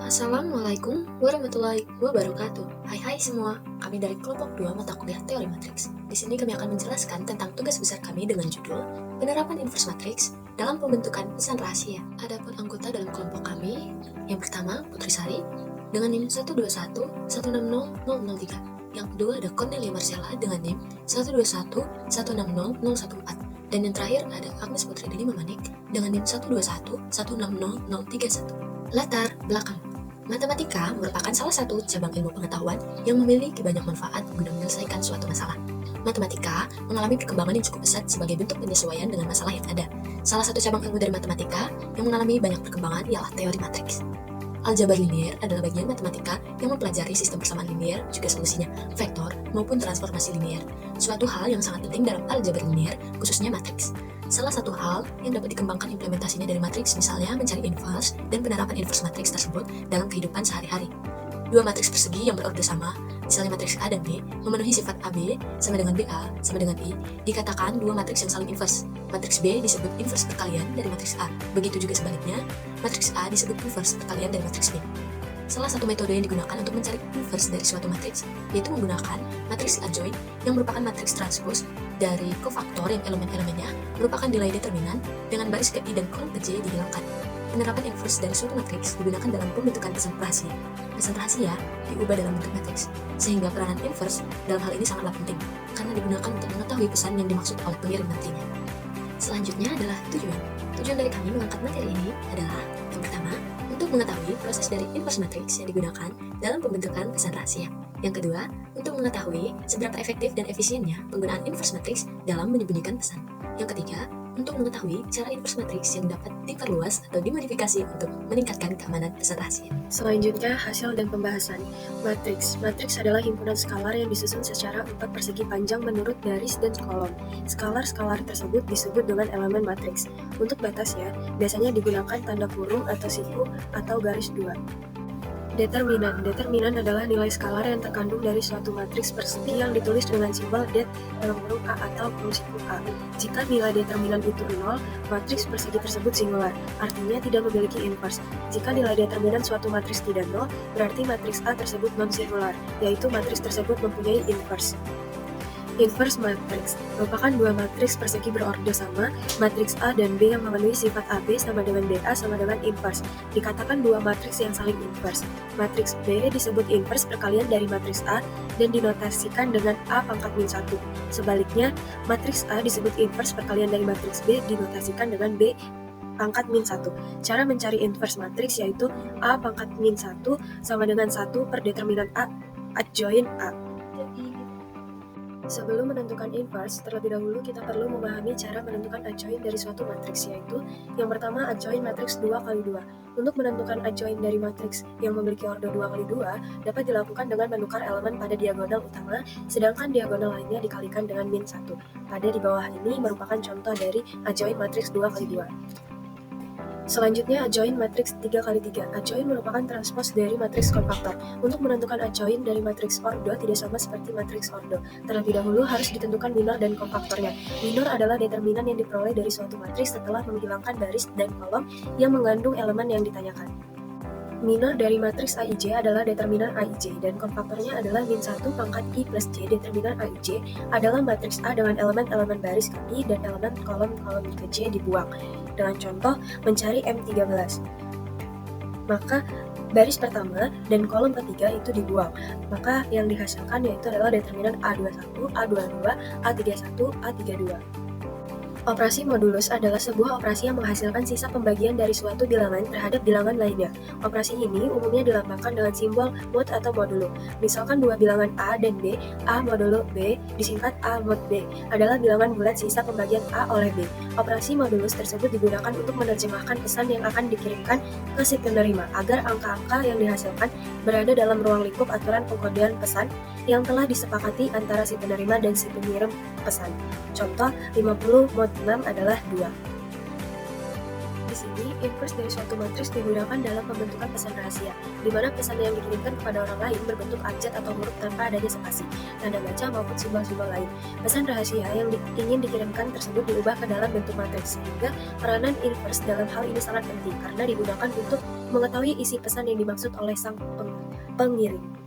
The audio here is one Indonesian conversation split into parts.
Assalamualaikum warahmatullahi wabarakatuh. Hai semua, kami dari kelompok 2 mata kuliah Teori Matriks. Di sini kami akan menjelaskan tentang tugas besar kami dengan judul Penerapan Inverse Matriks dalam Pembentukan Pesan Rahasia. Adapun anggota dalam kelompok kami, yang pertama Putri Sari dengan NIM 121160003. Yang kedua ada Cornelia Marcella dengan NIM 121160014. Dan yang terakhir ada Agnes Putri Deli Mamanik dengan NIM 121160031. Latar belakang. Matematika merupakan salah satu cabang ilmu pengetahuan yang memiliki banyak manfaat guna menyelesaikan suatu masalah. Matematika mengalami perkembangan yang cukup pesat sebagai bentuk penyesuaian dengan masalah yang ada. Salah satu cabang ilmu dari matematika yang mengalami banyak perkembangan ialah teori matriks. Aljabar linier adalah bagian matematika yang mempelajari sistem persamaan linier, juga solusinya, vektor, maupun transformasi linier. Suatu hal yang sangat penting dalam aljabar linier, khususnya matriks. Salah satu hal yang dapat dikembangkan implementasinya dari matriks misalnya mencari inverse dan penerapan inverse matriks tersebut dalam kehidupan sehari-hari. Dua matriks persegi yang berorder sama, misalnya matriks A dan B, memenuhi sifat AB sama dengan BA sama dengan I, dikatakan dua matriks yang saling inverse. Matriks B disebut inverse perkalian dari matriks A. Begitu juga sebaliknya, matriks A disebut inverse perkalian dari matriks B. Salah satu metode yang digunakan untuk mencari inverse dari suatu matriks yaitu menggunakan matriks adjoint yang merupakan matriks transpose dari kofaktor yang elemen-elemennya merupakan nilai determinan dengan baris ke I dan kolom ke J dihilangkan. Penerapan inverse dari suatu matriks digunakan dalam pembentukan pesan rahasia. Pesan rahasia diubah dalam bentuk matriks, sehingga peranan inverse dalam hal ini sangatlah penting karena digunakan untuk mengetahui pesan yang dimaksud oleh pengirim nantinya. Selanjutnya adalah tujuan. Tujuan dari kami mengangkat materi ini adalah yang pertama, untuk mengetahui proses dari inverse matriks yang digunakan dalam pembentukan pesan rahasia. Yang kedua, untuk mengetahui seberapa efektif dan efisiennya penggunaan inverse matriks dalam menyembunyikan pesan. Yang ketiga, untuk mengetahui cara inverse matriks yang dapat diperluas atau dimodifikasi untuk meningkatkan keamanan pesan rahasia. Selanjutnya, hasil dan pembahasan. Matriks. Matriks adalah himpunan skalar yang disusun secara 4 persegi panjang menurut garis dan kolom. Skalar-skalar tersebut disebut dengan elemen matriks. Untuk batasnya, biasanya digunakan tanda kurung atau siku atau garis 2. Determinan. Determinan adalah nilai skalar yang terkandung dari suatu matriks persegi yang ditulis dengan simbol det dalam kurung A atau kurung siku A. Jika nilai determinan itu 0, matriks persegi tersebut singular, artinya tidak memiliki inverse. Jika nilai determinan suatu matriks tidak 0, berarti matriks A tersebut non-singular, yaitu matriks tersebut mempunyai inverse. Inverse matriks merupakan dua matriks persegi berorder sama, matriks A dan B yang memenuhi sifat AB sama dengan BA sama dengan inverse. Dikatakan dua matriks yang saling inverse. Matriks B disebut inverse perkalian dari matriks A dan dinotasikan dengan A pangkat min 1. Sebaliknya, matriks A disebut inverse perkalian dari matriks B dinotasikan dengan B pangkat min 1. Cara mencari inverse matriks yaitu A pangkat min 1 sama dengan 1 per determinan A adjoint A. Sebelum menentukan inverse, terlebih dahulu kita perlu memahami cara menentukan adjoint dari suatu matriks, yaitu yang pertama adjoint matriks 2x2. Untuk menentukan adjoint dari matriks yang memiliki order 2x2 dapat dilakukan dengan menukar elemen pada diagonal utama, sedangkan diagonal lainnya dikalikan dengan min 1. Pada di bawah ini merupakan contoh dari adjoint matriks 2x2. Selanjutnya, adjoint matriks 3x3. Adjoint merupakan transpose dari matriks kofaktor. Untuk menentukan adjoint dari matriks ordo tidak sama seperti matriks ordo. Terlebih dahulu harus ditentukan minor dan kofaktornya. Minor adalah determinan yang diperoleh dari suatu matriks setelah menghilangkan baris dan kolom yang mengandung elemen yang ditanyakan. Minor dari matriks Aij adalah determinan Aij dan kofaktornya adalah min 1 pangkat I plus J. Determinan Aij adalah matriks A dengan elemen-elemen baris ke I dan elemen kolom-kolom ke J dibuang. Dengan contoh, mencari M13. Maka baris pertama dan kolom ketiga itu dibuang. Maka yang dihasilkan yaitu adalah determinan A21, A22, A31, A32. Operasi modulus adalah sebuah operasi yang menghasilkan sisa pembagian dari suatu bilangan terhadap bilangan lainnya. Operasi ini umumnya dilambangkan dengan simbol mod atau modulo. Misalkan dua bilangan A dan B, A modulo B, disingkat A mod B, adalah bilangan bulat sisa pembagian A oleh B. Operasi modulus tersebut digunakan untuk menerjemahkan pesan yang akan dikirimkan ke si penerima, agar angka-angka yang dihasilkan berada dalam ruang lingkup aturan pengkodean pesan yang telah disepakati antara si penerima dan si pengirim pesan. Contoh, 50 mod 6 adalah 2. Di sini, inverse dari suatu matriks digunakan dalam pembentukan pesan rahasia, di mana pesan yang dikirimkan kepada orang lain berbentuk abjad atau huruf tanpa adanya spasi, tanda baca maupun simbol-simbol lain. Pesan rahasia yang ingin dikirimkan tersebut diubah ke dalam bentuk matriks, sehingga peranan inverse dalam hal ini sangat penting karena digunakan untuk mengetahui isi pesan yang dimaksud oleh sang pengirim.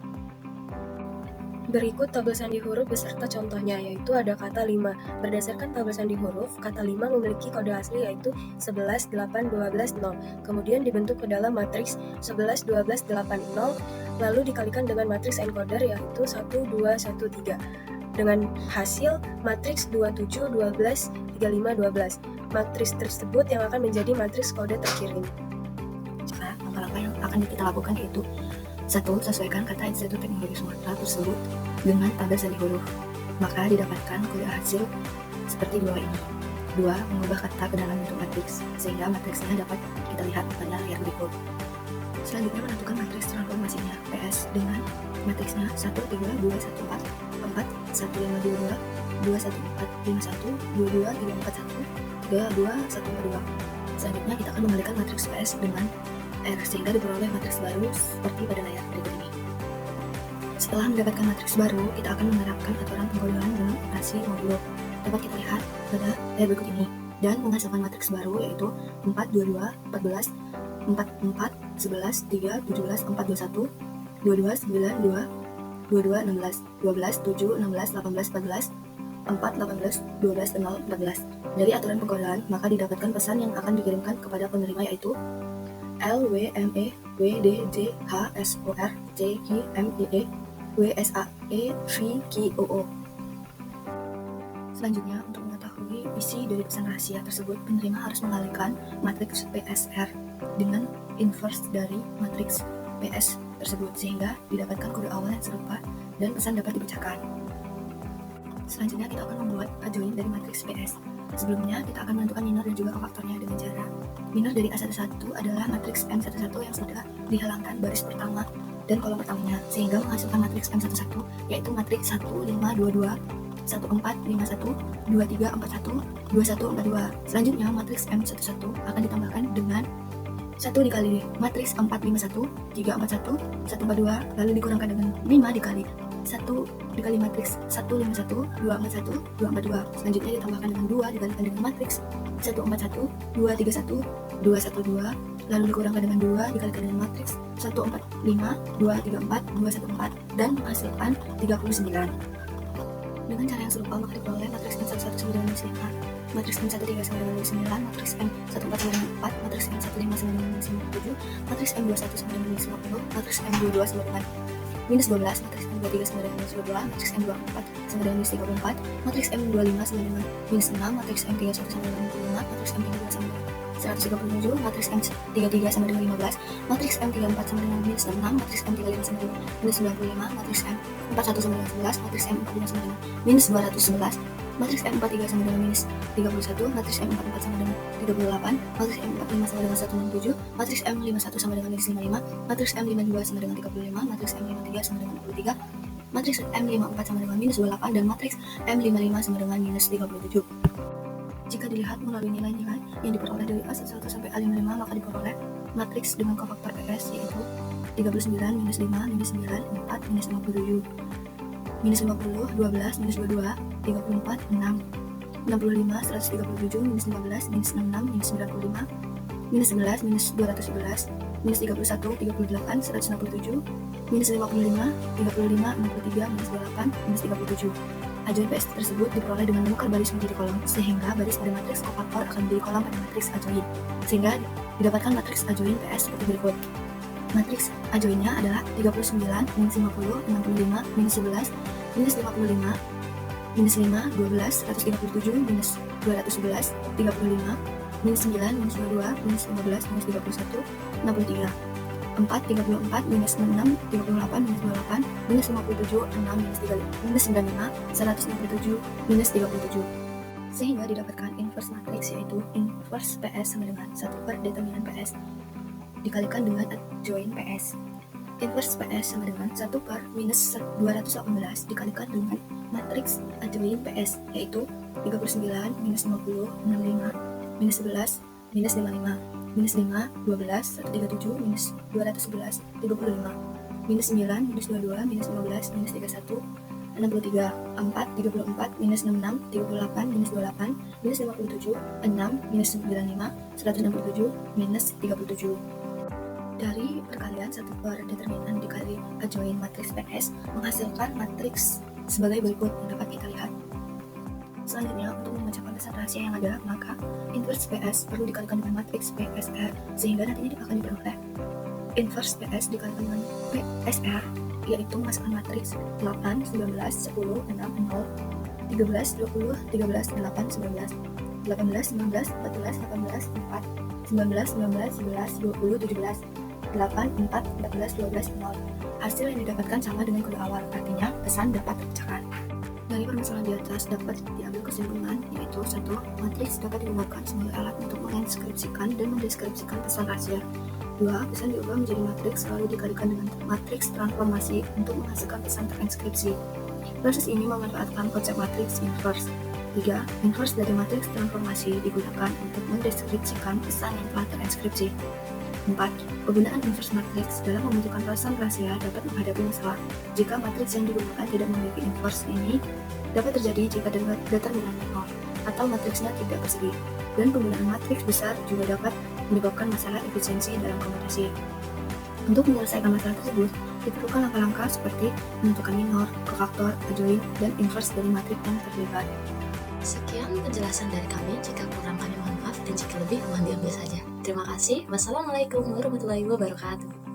Berikut tabel sandi huruf beserta contohnya, yaitu ada kata 5. Berdasarkan tabel sandi huruf, kata 5 memiliki kode asli yaitu 11, 8, 12, 0. Kemudian dibentuk ke dalam matriks 11, 12, 8, 0, lalu dikalikan dengan matriks encoder yaitu 1, 2, 1, 3. Dengan hasil matriks 27, 12, 35, 12. Matriks tersebut yang akan menjadi matriks kode terkirim. Sekarang langkah-langkah yang akan kita lakukan yaitu 1. Sesuaikan kata Institut Teknologi Sumatera tersebut dengan tabel sandi huruf, maka didapatkan kode hasil seperti di bawah ini. 2. Mengubah kata ke dalam bentuk matriks, sehingga matriksnya dapat kita lihat pada layar berikut. Selanjutnya menentukan matriks transformasinya, PS, dengan matriksnya 1, 3, 2, 1, 4, 4, 1, 5, 2, 2, 2, 1, 4, 5, 1, 2, 2, 3, 4, 1, 3, 2, 1, 4, 2. Selanjutnya kita akan mengembalikan matriks PS dengan R sehingga diperoleh matriks baru seperti pada layar berikut ini. Setelah mendapatkan matriks baru, kita akan menerapkan aturan penggodokan dalam operasi modulo. Dapat kita lihat pada layar berikut ini dan menghasilkan matriks baru yaitu 4, 22, 14, 4, 4, 11, 3, 17, 4, 21, 22, 9, 2, 22, 16, 12, 7, 16, 18, 14, 4, 18, 12, 0, 14. Dari aturan penggodokan, maka didapatkan pesan yang akan dikirimkan kepada penerima yaitu L, W, M, E, W, D, J, H, S, O, R, J, Q, M, I, E, W, S, A, E, V, Q, O, O. Selanjutnya, untuk mengetahui isi dari pesan rahasia tersebut, penerima harus mengalihkan matriks PSR dengan inverse dari matriks PS tersebut, sehingga didapatkan kode awal yang serupa dan pesan dapat dibacakan. Selanjutnya, kita akan membuat adjoin dari matriks PS. Sebelumnya, kita akan menentukan minor dan juga kofaktornya dengan cara minor dari A11 adalah matriks M11 yang sudah dihilangkan baris pertama dan kolom pertamanya, sehingga menghasilkan matriks M11 yaitu matriks 1, 5, 22, 1, 4, 5, 1, 2, 3, 4, 1, 2, 1, 4, 2. Selanjutnya, matriks M11 akan ditambahkan dengan 1 dikali matriks 4, 5, 1, 3, 4, 1, 1, 4, 2, lalu dikurangkan dengan 5 dikali 1 dikali matriks 1, 5, 1, 2, 4, 1, 2, 4, 2. Selanjutnya ditambahkan dengan 2 dikalikan dengan matriks 1, 4, 1, 2, 3, 1, 2, 1, 2, lalu dikurangkan dengan 2 dikalikan dengan matriks 1, 4, 5, 2, 3, 4, 2, 1, 4, dan menghasilkan 39. Dengan cara yang serupa, maka diperoleh matriks M11 sama dengan minus 5, matriks M13 sama dengan minus 9, matriks M14 sama dengan 4, matriks M15 sama dengan minus 57, matriks M21 sama dengan minus 50, matriks M22 sama dengan minus 12, matriks M23 sama dengan minus 22, matriks M24 sama dengan minus 34, matriks M25 sama dengan minus 6, matriks M31 sama dengan 65, matriks M32 sama dengan 137, matriks M33 sama dengan 15, matriks M34 sama dengan minus 66, matriks M35 sama dengan minus 95, matriks M41 sama dengan 11, matriks M45 sama dengan minus 211, matriks M43 sama dengan minus 31, matriks M44 sama dengan 38, matriks M45 sama dengan 167, matriks M51 sama dengan minus 55, matriks M52 sama dengan 35, matriks M53 sama dengan 23, matriks M54 sama dengan minus 28, dan matriks M55 sama dengan minus 37. Jika dilihat melalui nilai-nilai yang diperoleh dari A11 sampai A55, maka diperoleh matriks dengan kofaktor PS yaitu 39, minus 5, minus 9, 4, minus 57, minus 50, 12, minus 22, 34, 6, 65, 137, minus 15, minus 66, minus 95, minus 11, minus 211, minus 31, 38, 167, minus 55, 35, 63, minus 28, minus 37. Adjoin PS tersebut diperoleh dengan menukar baris menjadi kolom, sehingga baris pada matriks kofaktor akan menjadi kolom pada matriks adjoin, sehingga didapatkan matriks adjoin PS seperti berikut. Matriks adjoinnya adalah 39, minus 50, 65, minus 11, minus 55, minus 5, 12, 137, minus 211, 35, minus 9, minus 22, minus 15, minus 31, 63. 4, 34, minus 6, 38, minus 28, minus 57, 6, minus 95, 167, minus 37. Sehingga didapatkan inverse matriks yaitu inverse PS sama dengan 1 per determinan PS dikalikan dengan adjoin PS. Inverse PS sama dengan 1 per minus 218 dikalikan dengan matriks adjoin PS yaitu 39, minus 50, 65, minus 11, minus 55, minus 5, 12, 137, minus 211, 35, minus 9, minus 22, minus 15, minus 31, 63, 4, 34, minus 66, 38, minus 28, minus 57, 6, minus 95, 167, minus 37. Dari perkalian satu per determinan dikali adjoint matriks PS menghasilkan matriks sebagai berikut yang dapat kita lihat. Selanjutnya, untuk memecahkan pesan rahasia yang ada, maka inverse PS perlu dikalikan dengan matriks PSR sehingga nantinya akan diperoleh inverse PS dikalikan dengan PSR, yaitu memasukkan matriks 8, 19, 10, 6, 0, 13, 20, 13, 8, 19, 18, 19, 14, 18, 4, 19, 19, 11, 20, 17, 8, 4, 14, 12, 0. Hasil yang didapatkan sama dengan kode awal, artinya pesan dapat terpecahkan. Dari permasalahan di atas dapat diambil kesimpulan, yaitu 1. Matriks dapat digunakan sebagai alat untuk menginskripsikan dan mendeskripsikan pesan rahasia. 2. Pesan diubah menjadi matriks lalu dikalikan dengan matriks transformasi untuk menghasilkan pesan terinskripsi. Proses ini memanfaatkan konsep matriks inverse. 3. Inverse dari matriks transformasi digunakan untuk mendeskripsikan pesan yang telah terinskripsi. 4. Penggunaan inverse matriks dalam membentukkan pesan rahasia dapat menghadapi masalah jika matriks yang digunakan tidak memiliki inverse. Ini dapat terjadi jika determinannya nol atau matriksnya tidak persegi, dan penggunaan matriks besar juga dapat menyebabkan masalah efisiensi dalam komputasi. Untuk menyelesaikan masalah tersebut, diperlukan langkah-langkah seperti menentukan minor, kofaktor, adjoint, dan inverse dari matriks yang terlibat. Sekian penjelasan dari kami. Jika kurang kami mohon maaf, dan jika lebih mohon diambil saja. Terima kasih. Wassalamualaikum warahmatullahi wabarakatuh.